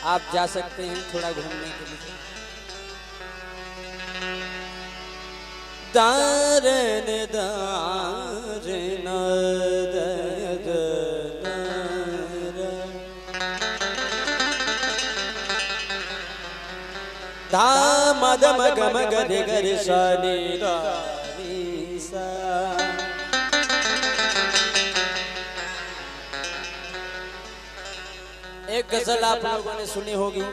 आप जा सकते हैं थोड़ा घूमने के लिए। दारन दारन धा मद मग मग रे गर सा नी दा नी सा। एक गजल आप लोगों ने सुनी होगी,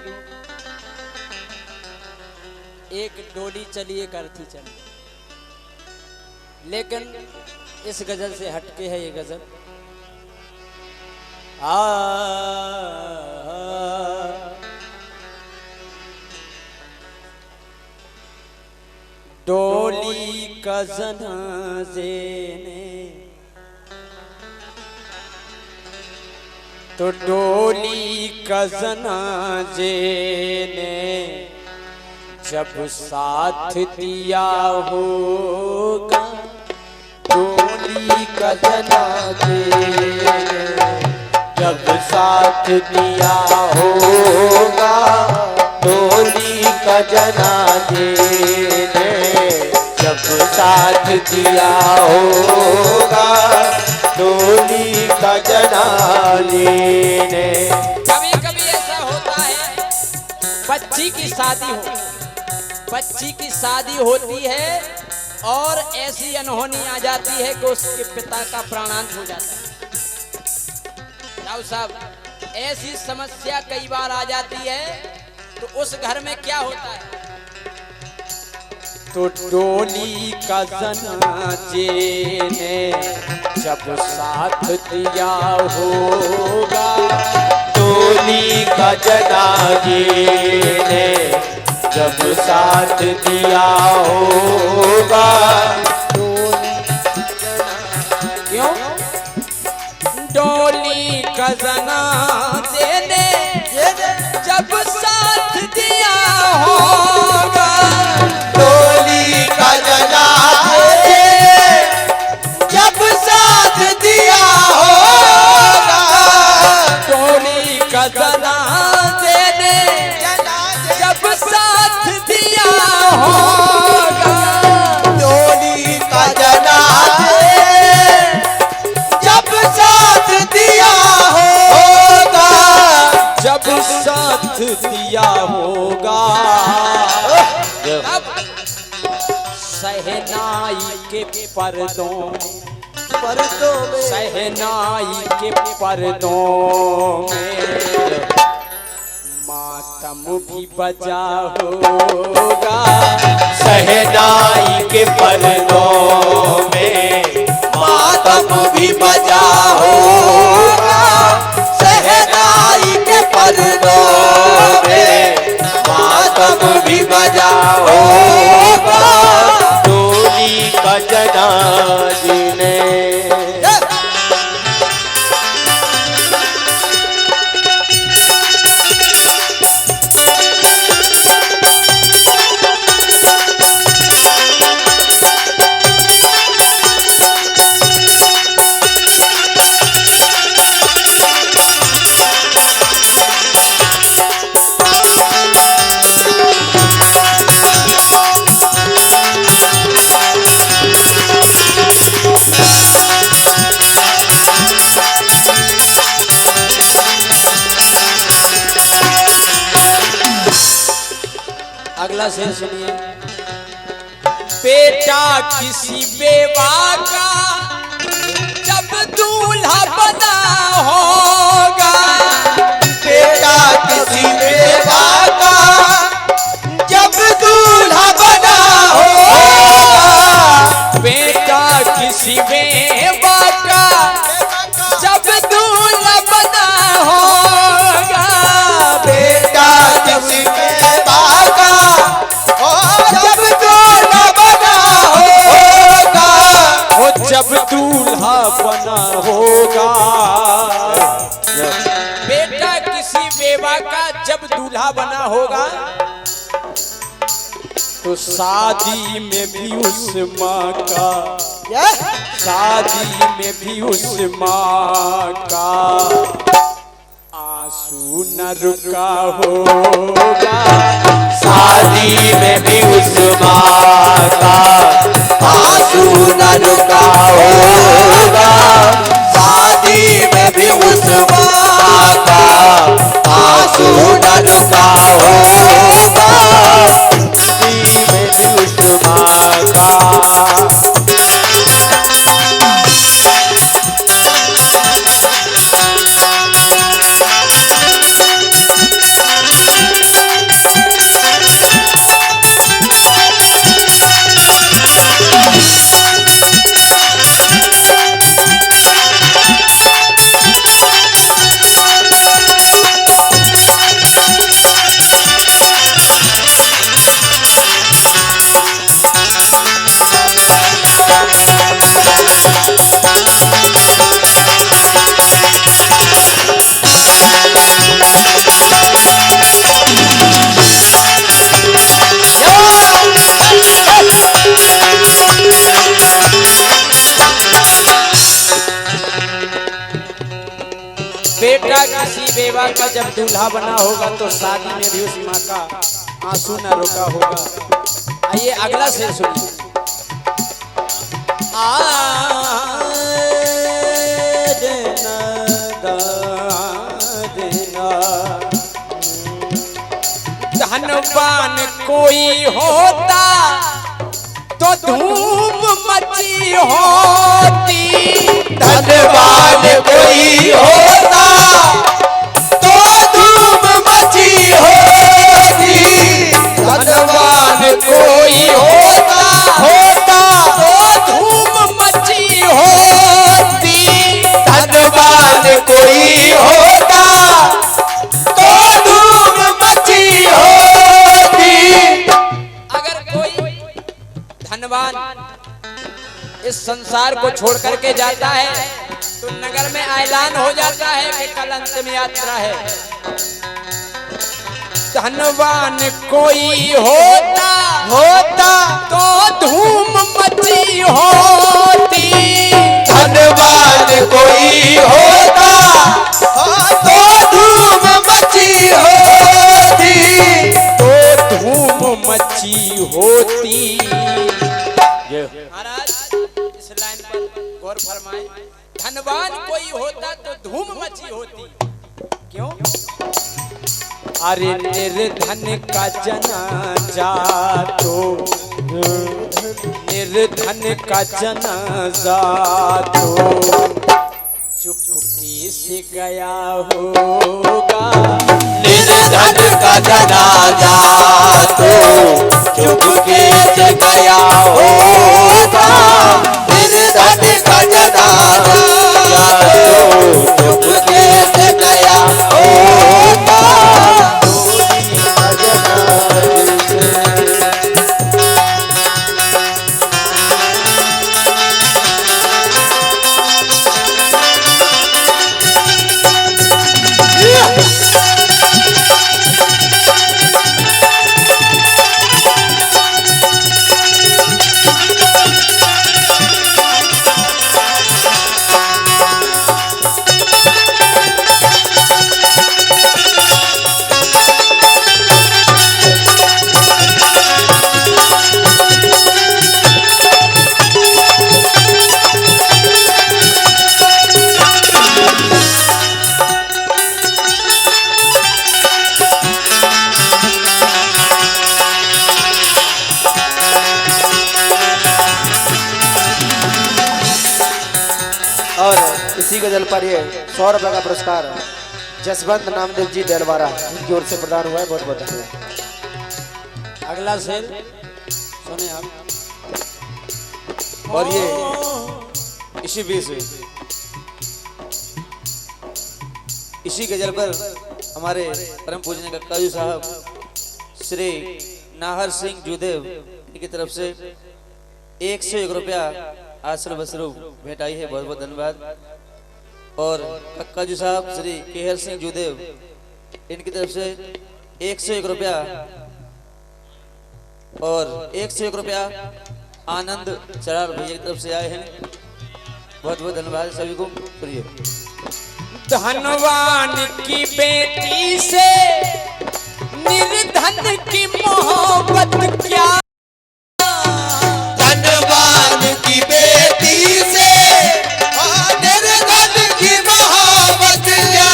एक डोली चली एक अर्थी चली, लेकिन इस गजल से हटके है ये गजल। डोली का जनाजे ने तो डोली का जनाजे ने जब साथ दिया होगा, डोली का जनाजे जब साथ दिया होगा, डोली का जनाजे ने जब साथ दिया होगा, डोली का जनाजे ने। कभी कभी ऐसा होता है, बच्ची की शादी हो, बच्ची की शादी होती है और ऐसी अनहोनी आ जाती है कि उसके पिता का प्राणांत हो जाता है। राव साहब, ऐसी समस्या कई बार आ जाती है, तो उस घर में क्या होता है? तो डोली का जनाजे ने जब साथ दिया होगा, डोली का जनाजे ने जब साथ दिया होगा, क्यों? डोली का जनाजे ने जब साथ दिया होगा, डोली का जनाजे जब साथ दिया होगा, डोली का जनाजे ने जब साथ दिया होगा, डोली का जनाजे जब साथ दिया होगा, जब साथ दिया होगा, सहनाई के पर्दों में, सहनाई के पर्दों में मातम भी बजा होगा, सहनाई के पर्दों में मातम भी बजा होगा, सहनाई के पर्दों में मातम भी बजा होगा, डोली का जनाजे ने। अगला शेर सुनिए। बेटा किसी बेवा का जब दूल्हा बना होगा, बेटा किसी बेवा का जब दूल्हा बना होगा, बेटा किसी बेवा का जब दूल्हा बना होगा, बेटा किसी बेवा का जब दूल्हा बना होगा, जब दूल्हा बना होगा, बेटा किसी बेवा का जब दूल्हा बना होगा, तो शादी में भी उस माँ का, शादी में भी उस माँ का आंसू न रुका होगा शादी में भी उस माँ का, आंसू न रुका होगा शादी में भी उस माँ का, आंसू न रुका होगा शादी में भी उस माँ का। बेटा किसी बेवा का जब दूल्हा बना होगा तो शादी में भी उस माँ का आंसू न रोका होगा। आइए अगला शेर सुनिए। धनवान कोई होता तो धूम मची होती, धनवान कोई होता तो धूम मची होती, धनवान कोई होता तो धूम मची होती, धनवान कोई होता तो धूम मची होती। अगर कोई धनवान इस संसार को छोड़ करके जाता है तो नगर में ऐलान हो जाता है कि कल अंतिम यात्रा है। धनवान कोई होता तो धूम मची होती, धनवान कोई होता तो धूम मची होती, तो धूम मची होती। महाराज इस लाइन पर गौर फरमाएं। धनवान कोई होता तो धूम मची होती। क्यों? अरे निर्धन का जनाजा तो, निर्धन का जनाजा तो चुपके से गया होगा, निर्धन का जनाजा तो चुपके से गया होगा, निर्धन का जनाजा तो चुपके से गया होगा। और इसी गजल पर ये 100 रुपए का पुरस्कार जसवंत नामदेव जी डेलवारा उनकी ओर से प्रदान हुआ है। बहुत बहुत धन्यवाद। अगला शेर सुने आप। और ये इसी बीच इसी गजल पर हमारे परम पूजनीय कक्का जी साहब श्री नाहर सिंह जुदेव की तरफ से 101 रुपया आश्र बसरू भेंट आई है। बहुत बहुत धन्यवाद। और कक्का जी साहब श्री केहर सिंह जुदेव इनकी तरफ से 101 रुपया और 101 रुपया आनंद चरार भैया की तरफ से आए हैं। बहुत बहुत धन्यवाद सभी को। सुनिए। धनवान की बेटी से निर्धन की मोहब्बत क्या। धनवान की बेटी से निर्धन की मोहब्बत क्या।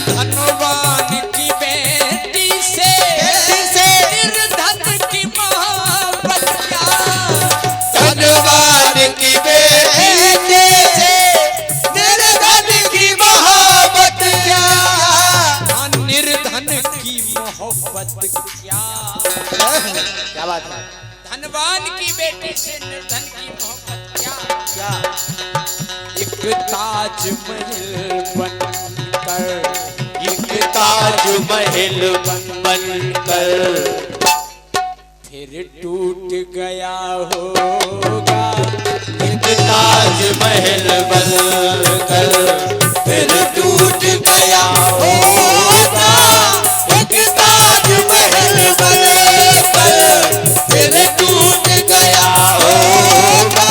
धनवान की बेटी से निर्धन की मोहब्बत क्या। धनवान की बेटी से निर्धन की मोहब्बत क्या। निर्धन की मोहब्बत क्या। क्या बात है। धनवान की बेटी से निर्धन की मोहब्बत क्या। क्या एक ताजमहल बनकर, एक ताजमहल बनकर फिर टूट गया होगा। एक ताजमहल बनकर फिर टूट गया होगा। एक ताजमहल बनकर फिर टूट गया होगा।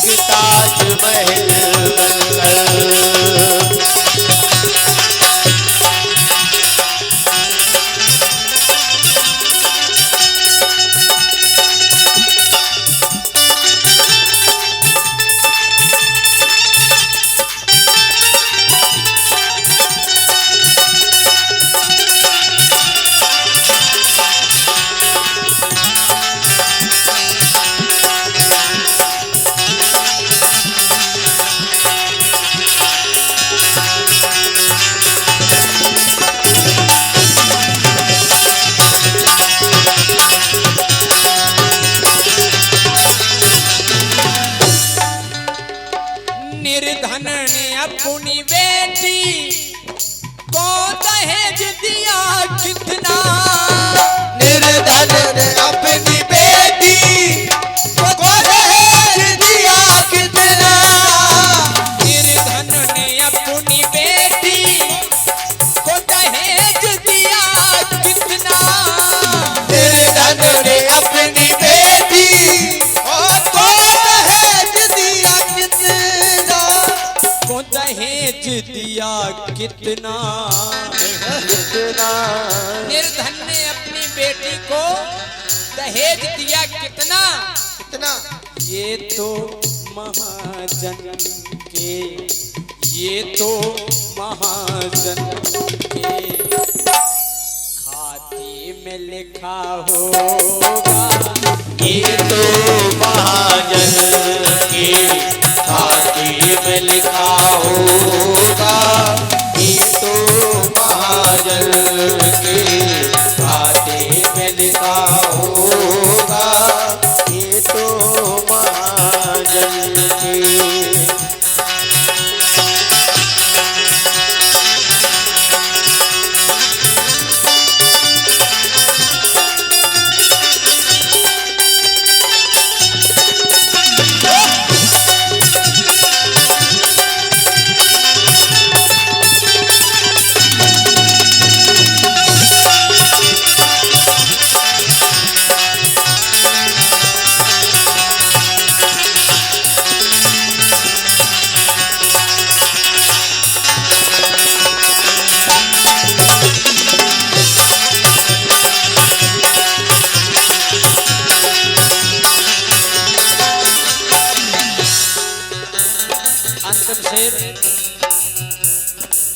एक ताजमहल बनकर। निर्धन ने अपनी बेटी को दहेज दिया कितना। निर्धन ने अपनी बेटी को दहेज दिया कितना। निर्धन ने अपनी बेटी को दहेज दिया कितना। निर्धन ने अपनी बेटी को दहेज दिया कितना। को दहेज दिया कितना। कितना निर्धन ने अपनी बेटी को दहेज दिया कितना। कितना। ये तो महाजन के, ये तो महाजन के खाते में लिखा होगा। ये तो महाजन के खाते में लिखा होगा। ये तो महाजन के खाते में लिखा होगा। ये तो महाजन के।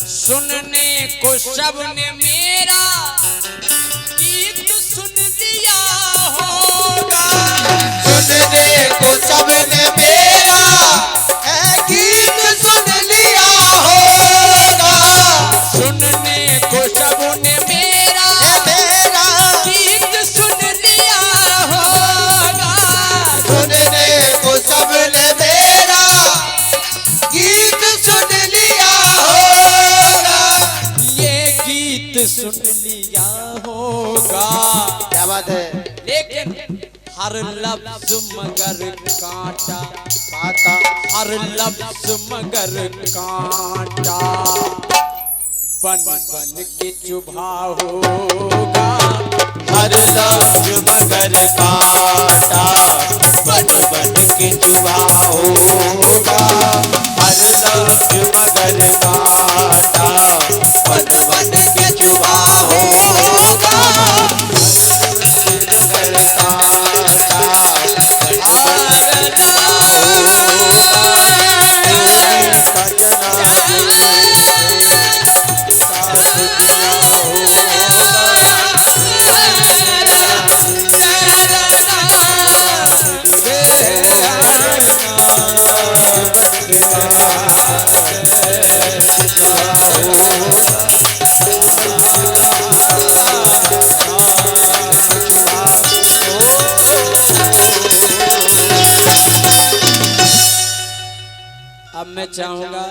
सुनने को सबने मेरा गीत सुन लिया होगा। सुनने को सबने मेरा गीत सुन लिया होगा। सुनने को सबने मेरा गीत सुन लिया होगा। सुनने को सबने मेरा गीत सुन लिया होगा। ये गीत सुन लिया होगा। क्या बात है। लेकिन हर लफ्ज मगर कांटा, कांटा। हर लफ्ज मगर कांटा बन बन के चुभा होगा। हर लफ्ज मगर कांटा बन बन के चुभा होगा। हर हरदम मगर काटा वन वन बिछुआ होगा मगर काटा अब मैं चाहूंगा